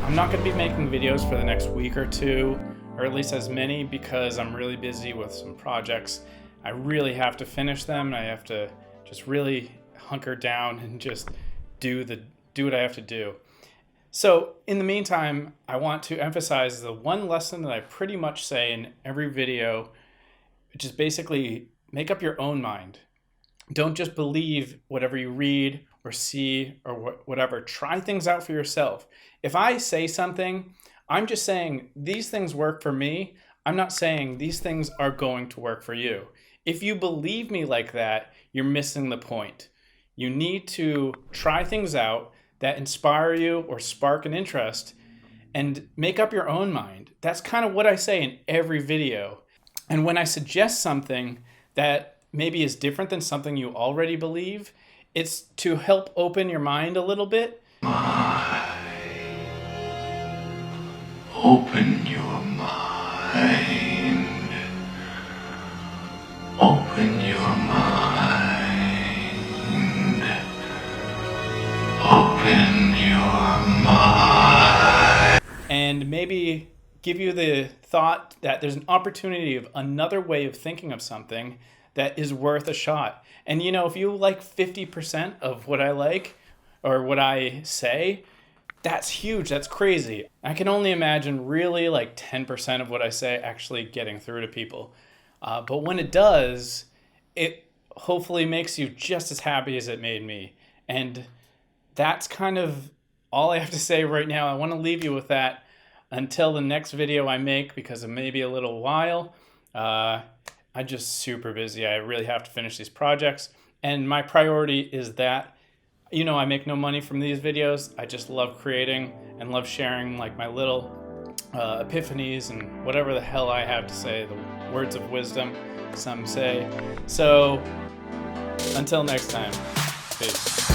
I'm not going to be making videos for the next week or two, or at least as many, because I'm really busy with some projects. I really have to finish them, and I have to just really hunker down and just do what I have to do. So in the meantime, I want to emphasize the one lesson that I pretty much say in every video, which is basically make up your own mind. Don't just believe whatever you read or see or whatever. Try things out for yourself. If I say something, I'm just saying these things work for me. I'm not saying these things are going to work for you. If you believe me like that, you're missing the point. You need to try things out that inspire you or spark an interest and make up your own mind. That's kind of what I say in every video. And when I suggest something that maybe is different than something you already believe, it's to help open your mind a little bit. Open your mind. Open your mind. Open your mind. And maybe give you the thought that there's an opportunity of another way of thinking of something that is worth a shot. And you know, if you like 50% of what I like or what I say, that's huge, that's crazy. I can only imagine really like 10% of what I say actually getting through to people. But when it does, it hopefully makes you just as happy as it made me. And that's kind of all I have to say right now. I want to leave you with that until the next video I make, because it may be a little while. I'm just super busy. I really have to finish these projects. And my priority is that, you know, I make no money from these videos. I just love creating and love sharing like my little epiphanies and whatever the hell I have to say, the words of wisdom, some say. So until next time, peace.